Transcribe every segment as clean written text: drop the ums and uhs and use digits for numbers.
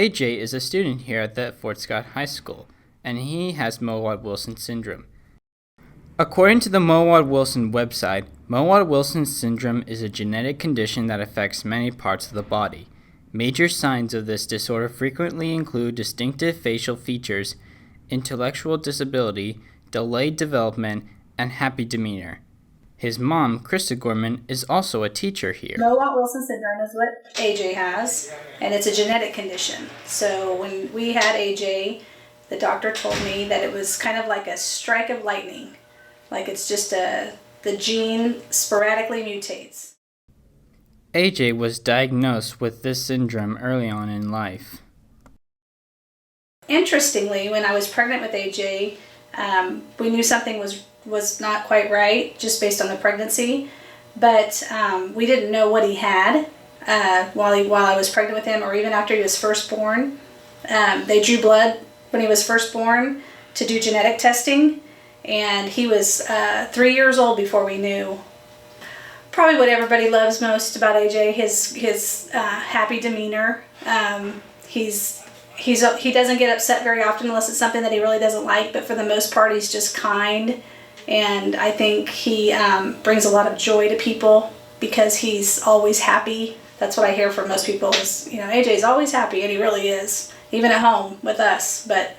AJ is a student here at the Fort Scott High School, and he has Mowat-Wilson syndrome. According to the Mowat-Wilson website, Mowat-Wilson syndrome is a genetic condition that affects many parts of the body. Major signs of this disorder frequently include distinctive facial features, intellectual disability, delayed development, and happy demeanor. His mom, Krista Gorman, is also a teacher here. Mowat-Wilson syndrome is what AJ has, and it's a genetic condition. So when we had AJ, the doctor told me that it was kind of like a strike of lightning. Like it's just the gene sporadically mutates. AJ was diagnosed with this syndrome early on in life. Interestingly, when I was pregnant with AJ, we knew something was not quite right just based on the pregnancy, but we didn't know what he had while I was pregnant with him, or even after he was first born. They drew blood when he was first born to do genetic testing, and he was 3 years old before we knew. Probably what loves most about AJ, his happy demeanor. He doesn't get upset very often unless it's something that he really doesn't like, but for the most part he's just kind, and I think he brings a lot of joy to people because he's always happy. That's what I hear from most people is, AJ's always happy, and he really is, even at home with us, but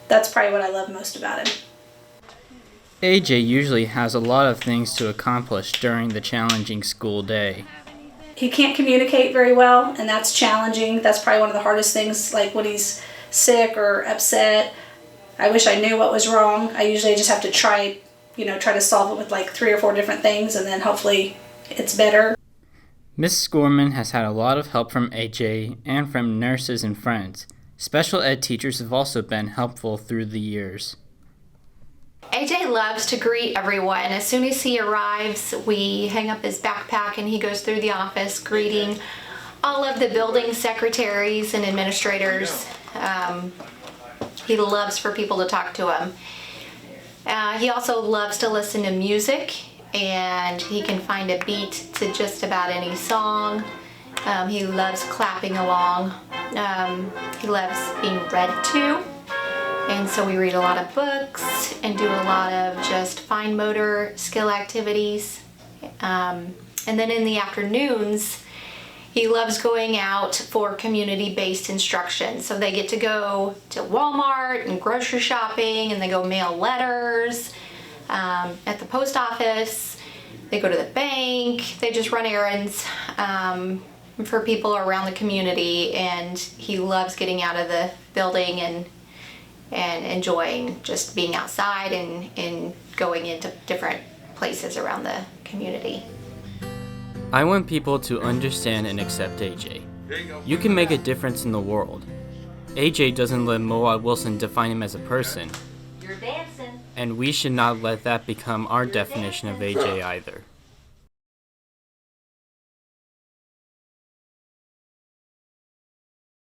that's probably what I love most about him. AJ usually has a lot of things to accomplish during the challenging school day. He can't communicate very well, and that's challenging. That's probably one of the hardest things, like when he's sick or upset. I wish I knew what was wrong. I usually just have to try to solve it with like 3 or 4 different things, and then hopefully it's better. Miss Gorman has had a lot of help from AJ and from nurses and friends. Special ed teachers have also been helpful through the years. AJ loves to greet everyone. As soon as he arrives, we hang up his backpack and he goes through the office greeting all of the building secretaries and administrators. He loves for people to talk to him. He also loves to listen to music, and he can find a beat to just about any song. He loves clapping along. He loves being read to. And so we read a lot of books and do a lot of just fine motor skill activities. And then in the afternoons, he loves going out for community-based instruction. So they get to go to Walmart and grocery shopping, and they go mail letters at the post office. They go to the bank. They just run errands for people around the community. And he loves getting out of the building and enjoying just being outside and going into different places around the community. I want people to understand and accept AJ. You can make a difference in the world. AJ doesn't let Mowat-Wilson define him as a person. You're dancing. And we should not let that become our definition of AJ either.